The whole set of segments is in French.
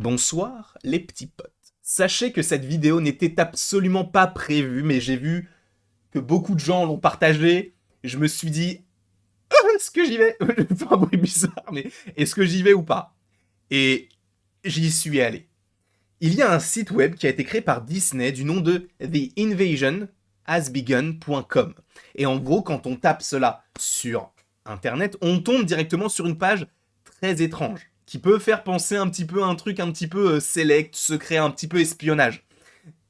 Bonsoir les petits potes. Sachez que cette vidéo n'était absolument pas prévue, mais j'ai vu que beaucoup de gens l'ont partagée. Je me suis dit, est-ce que j'y vais? Je vais faire un bruit bizarre, mais est-ce que j'y vais ou pas? Et j'y suis allé. Il y a un site web qui a été créé par Disney du nom de theinvasionhasbegun.com. Et en gros, quand on tape cela sur Internet, on tombe directement sur une page très étrange, qui peut faire penser un petit peu à un truc un petit peu select, secret, un petit peu espionnage.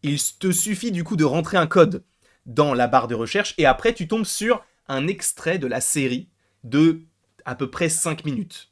Il te suffit du coup de rentrer un code dans la barre de recherche et après tu tombes sur un extrait de la série de à peu près 5 minutes.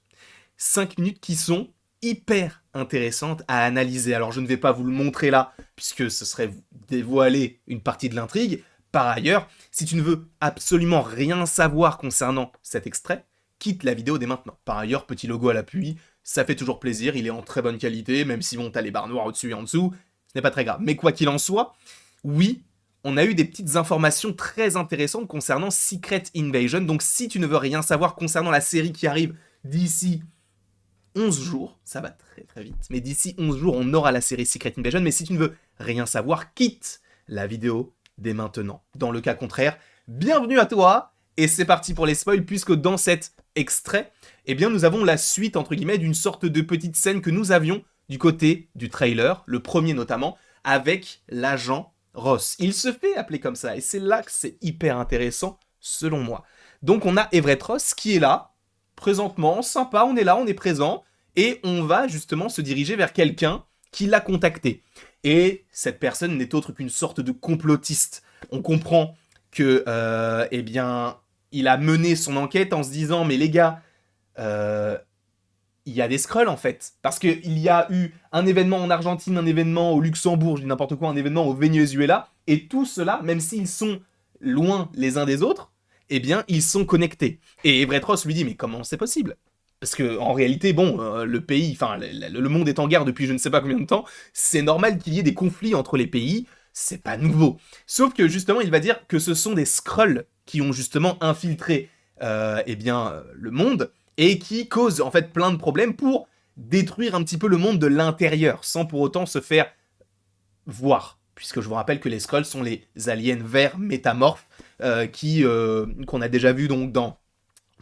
5 minutes qui sont hyper intéressantes à analyser. Alors je ne vais pas vous le montrer là, puisque ce serait dévoiler une partie de l'intrigue. Par ailleurs, si tu ne veux absolument rien savoir concernant cet extrait, quitte la vidéo dès maintenant. Par ailleurs, petit logo à l'appui, ça fait toujours plaisir, il est en très bonne qualité, même si bon, t'as les barres noires au-dessus et en dessous, ce n'est pas très grave. Mais quoi qu'il en soit, oui, on a eu des petites informations très intéressantes concernant Secret Invasion. Donc si tu ne veux rien savoir concernant la série qui arrive d'ici 11 jours, ça va très très vite, mais d'ici 11 jours, on aura la série Secret Invasion. Mais si tu ne veux rien savoir, quitte la vidéo dès maintenant. Dans le cas contraire, bienvenue à toi, et c'est parti pour les spoils, puisque dans cet extrait, eh bien nous avons la suite, entre guillemets, d'une sorte de petite scène que nous avions du côté du trailer, le premier notamment, avec l'agent Ross. Il se fait appeler comme ça, et c'est là que c'est hyper intéressant, selon moi. Donc on a Everett Ross qui est là, présentement, sympa, on est là, on est présent, et on va justement se diriger vers quelqu'un qui l'a contacté. Et cette personne n'est autre qu'une sorte de complotiste. On comprend que, eh bien, il a mené son enquête en se disant, mais les gars, il y a des Skrulls en fait. Parce qu'il y a eu un événement en Argentine, un événement au Luxembourg, je dis n'importe quoi, un événement au Venezuela, et tout cela, même s'ils sont loin les uns des autres, eh bien, ils sont connectés. Et Everett Ross lui dit, mais comment c'est possible? Parce que en réalité, bon, le pays, enfin, le monde est en guerre depuis je ne sais pas combien de temps, c'est normal qu'il y ait des conflits entre les pays, c'est pas nouveau. Sauf que justement, il va dire que ce sont des Skrulls qui ont justement infiltré, eh bien, le monde, et qui causent en fait plein de problèmes pour détruire un petit peu le monde de l'intérieur, sans pour autant se faire voir. Puisque je vous rappelle que les Skrulls sont les aliens verts métamorphes, qu'on a déjà vu donc dans,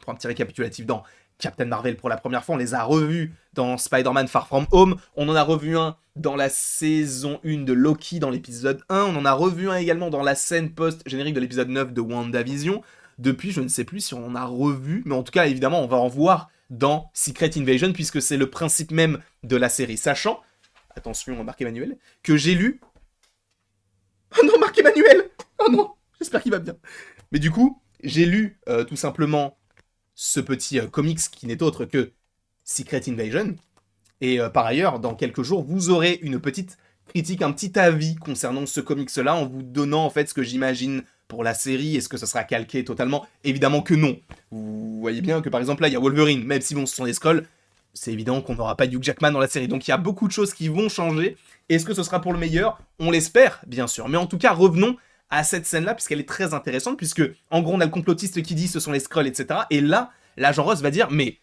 pour un petit récapitulatif, dans Captain Marvel pour la première fois, on les a revus dans Spider-Man Far From Home, on en a revu un dans la saison 1 de Loki dans l'épisode 1, on en a revu un également dans la scène post-générique de l'épisode 9 de WandaVision. Depuis, je ne sais plus si on en a revu, mais en tout cas, évidemment, on va en voir dans Secret Invasion, puisque c'est le principe même de la série. Sachant, attention Marc-Emmanuel, que j'ai lu... Oh non, Marc-Emmanuel! Oh non, j'espère qu'il va bien. Mais du coup, j'ai lu tout simplement ce petit comics qui n'est autre que Secret Invasion. Et par ailleurs, dans quelques jours, vous aurez une petite critique, un petit avis concernant ce comics-là, en vous donnant en fait ce que j'imagine pour la série. Est-ce que ça sera calqué totalement? Évidemment que non. Vous voyez bien que par exemple là, il y a Wolverine, même si bon, ce sont des Skrulls, c'est évident qu'on n'aura pas Hugh Jackman dans la série. Donc il y a beaucoup de choses qui vont changer. Est-ce que ce sera pour le meilleur? On l'espère, bien sûr. Mais en tout cas, revenons à cette scène-là, puisqu'elle est très intéressante, puisque en gros, on a le complotiste qui dit ce sont les Skrulls, etc. Et là, l'agent Ross va dire, mais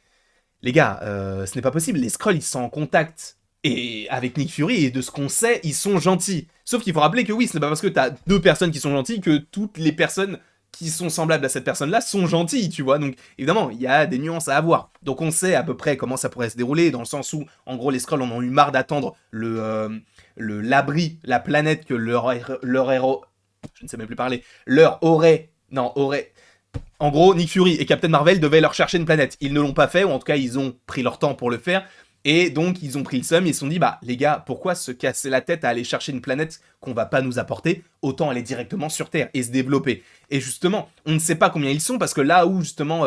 les gars, ce n'est pas possible, les Skrulls, ils sont en contact et avec Nick Fury, et de ce qu'on sait, ils sont gentils. Sauf qu'il faut rappeler que oui, ce n'est pas parce que t'as deux personnes qui sont gentilles que toutes les personnes qui sont semblables à cette personne-là sont gentilles, tu vois. Donc, évidemment, il y a des nuances à avoir. Donc, on sait à peu près comment ça pourrait se dérouler, dans le sens où, en gros, les Skrulls en ont eu marre d'attendre l'abri, la planète que leur héros... Je ne sais même plus parler. Aurait... En gros, Nick Fury et Captain Marvel devaient leur chercher une planète. Ils ne l'ont pas fait, ou en tout cas, ils ont pris leur temps pour le faire. Et donc, ils ont pris le seum, ils se sont dit, bah, les gars, pourquoi se casser la tête à aller chercher une planète qu'on va pas nous apporter? Autant aller directement sur Terre et se développer. Et justement, on ne sait pas combien ils sont, parce que là où, justement,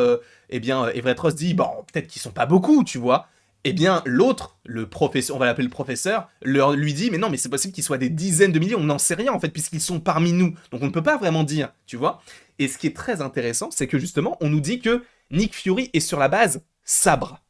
eh bien, Everett Ross dit, bon, peut-être qu'ils sont pas beaucoup, tu vois. Eh bien, l'autre, le professeur, on va l'appeler le professeur, lui dit, mais non, mais c'est possible qu'ils soient des dizaines de milliers, on n'en sait rien, en fait, puisqu'ils sont parmi nous. Donc, on ne peut pas vraiment dire, tu vois. Et ce qui est très intéressant, c'est que, justement, on nous dit que Nick Fury est sur la base Sabre.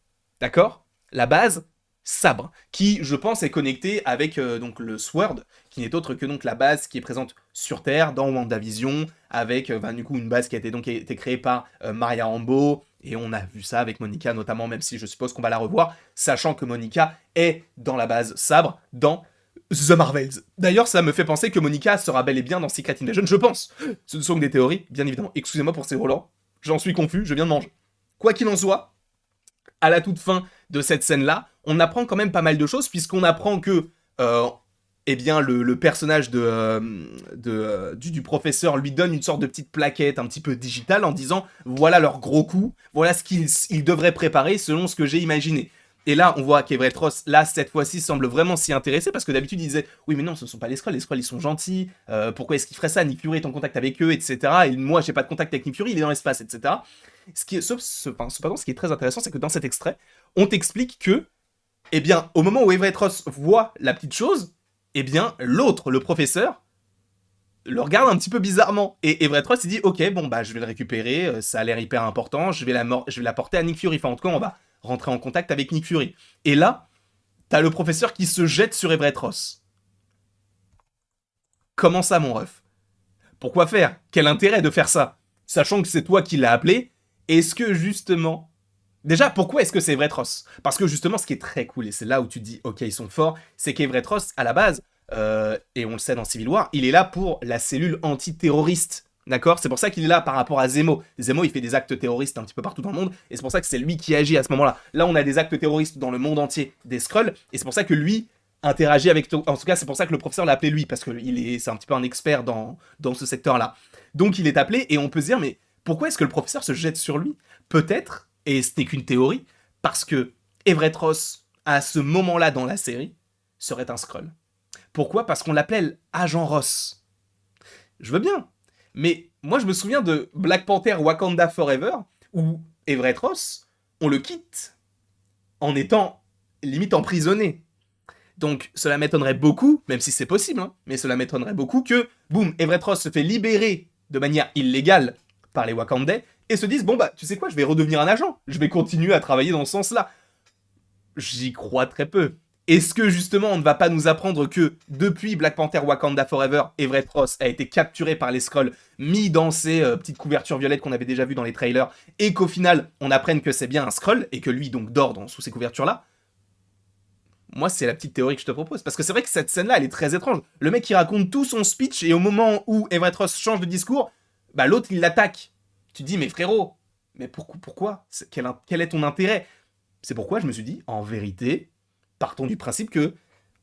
D'accord? La base Sabre, qui, je pense, est connectée avec donc le Sword, qui n'est autre que donc la base qui est présente sur Terre, dans WandaVision, avec du coup une base qui a été créée par Maria Rambeau, Et on a vu ça avec Monica notamment, même si je suppose qu'on va la revoir, sachant que Monica est dans la base Sabre dans The Marvels. D'ailleurs, ça me fait penser que Monica sera bel et bien dans Secret Invasion, je pense. Ce ne sont que des théories, bien évidemment. Excusez-moi pour ces relents, j'en suis confus, je viens de manger. Quoi qu'il en soit, à la toute fin de cette scène-là, on apprend quand même pas mal de choses, puisqu'on apprend que eh bien, le personnage du professeur lui donne une sorte de petite plaquette un petit peu digitale en disant « Voilà leur gros coup, voilà ce qu'ils devraient préparer selon ce que j'ai imaginé ». Et là, on voit qu'Everett Ross, là, cette fois-ci, semble vraiment s'y intéresser, parce que d'habitude, il disait « Oui, mais non, ce ne sont pas les Skrulls, ils sont gentils, pourquoi est-ce qu'ils feraient ça? Nick Fury est en contact avec eux, etc. Et moi, j'ai pas de contact avec Nick Fury, il est dans l'espace, etc. » Cependant, ce qui est très intéressant, c'est que dans cet extrait, on t'explique que, eh bien, au moment où Everett Ross voit la petite chose, eh bien, l'autre, le professeur, le regarde un petit peu bizarrement. Et Everett Ross, il dit, ok, bon, bah, je vais le récupérer, ça a l'air hyper important, je vais la porter à Nick Fury. Enfin, en tout cas, on va rentrer en contact avec Nick Fury. Et là, t'as le professeur qui se jette sur Everett Ross. Comment ça, mon ref? Pourquoi faire? Quel intérêt de faire ça? Sachant que c'est toi qui l'as appelé, est-ce que, justement... Déjà, pourquoi est-ce que c'est Everett Ross? Parce que justement, ce qui est très cool, et c'est là où tu te dis, ok, ils sont forts, c'est qu'Everett Ross, à la base, et on le sait dans Civil War, il est là pour la cellule antiterroriste. D'accord? C'est pour ça qu'il est là par rapport à Zemo. Zemo, il fait des actes terroristes un petit peu partout dans le monde, et c'est pour ça que c'est lui qui agit à ce moment-là. Là, on a des actes terroristes dans le monde entier des Skrulls, et c'est pour ça que lui interagit avec... En tout cas, c'est pour ça que le professeur l'a appelé lui, parce que c'est un petit peu un expert dans ce secteur-là. Donc, il est appelé, et on peut se dire, mais pourquoi est-ce que le professeur se jette sur lui? Peut-être, et ce n'est qu'une théorie, parce que Everett Ross, à ce moment-là dans la série, serait un Skrull. Pourquoi? Parce qu'on l'appelle Agent Ross. Je veux bien, mais moi je me souviens de Black Panther Wakanda Forever, où Everett Ross, on le quitte en étant limite emprisonné. Donc cela m'étonnerait beaucoup, même si c'est possible, hein, mais cela m'étonnerait beaucoup que, boum, Everett Ross se fait libérer de manière illégale par les Wakandais, et se disent, bon bah, tu sais quoi, je vais redevenir un agent, je vais continuer à travailler dans ce sens-là. J'y crois très peu. Est-ce que justement on ne va pas nous apprendre que depuis Black Panther Wakanda Forever, Everett Ross a été capturé par les Skrulls, mis dans ces petites couvertures violettes qu'on avait déjà vues dans les trailers, et qu'au final on apprenne que c'est bien un Skrull, et que lui donc dort sous ces couvertures-là? Moi, c'est la petite théorie que je te propose. Parce que c'est vrai que cette scène-là, elle est très étrange. Le mec, il raconte tout son speech, et au moment où Everett Ross change de discours, bah l'autre, il l'attaque. Tu te dis, mais frérot, mais pourquoi quel est ton intérêt? C'est pourquoi je me suis dit, en vérité, partons du principe que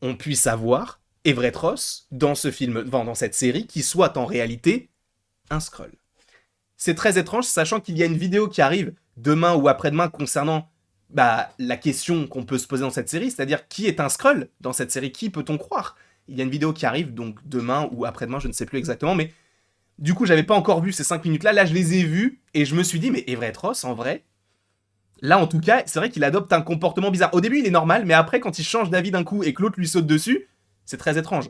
on puisse avoir Everett Ross dans ce film, dans cette série, qui soit en réalité un Skrull. C'est très étrange, sachant qu'il y a une vidéo qui arrive demain ou après-demain concernant la question qu'on peut se poser dans cette série, c'est-à-dire qui est un Skrull dans cette série, qui peut-on croire? Il y a une vidéo qui arrive, donc demain ou après-demain, je ne sais plus exactement, mais du coup, j'avais pas encore vu ces 5 minutes-là, là je les ai vues, et je me suis dit, mais Everett Ross, en vrai, là en tout cas, c'est vrai qu'il adopte un comportement bizarre. Au début, il est normal, mais après, quand il change d'avis d'un coup et que l'autre lui saute dessus, c'est très étrange.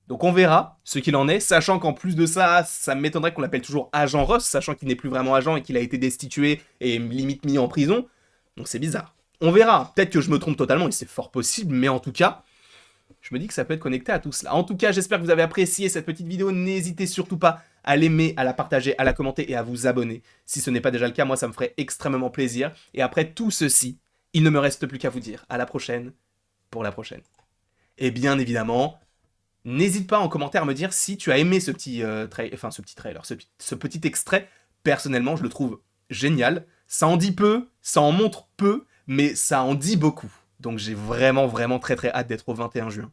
Donc on verra ce qu'il en est, sachant qu'en plus de ça, ça m'étonnerait qu'on l'appelle toujours Agent Ross, sachant qu'il n'est plus vraiment agent et qu'il a été destitué et limite mis en prison. Donc c'est bizarre. On verra, peut-être que je me trompe totalement, et c'est fort possible, mais en tout cas, je me dis que ça peut être connecté à tout cela. En tout cas, j'espère que vous avez apprécié cette petite vidéo. N'hésitez surtout pas à l'aimer, à la partager, à la commenter et à vous abonner. Si ce n'est pas déjà le cas, moi ça me ferait extrêmement plaisir. Et après tout ceci, il ne me reste plus qu'à vous dire à la prochaine pour la prochaine. Et bien évidemment, n'hésite pas en commentaire à me dire si tu as aimé ce petit trailer, ce petit extrait. Personnellement, je le trouve génial. Ça en dit peu, ça en montre peu, mais ça en dit beaucoup. Donc j'ai vraiment très hâte d'être au 21 juin.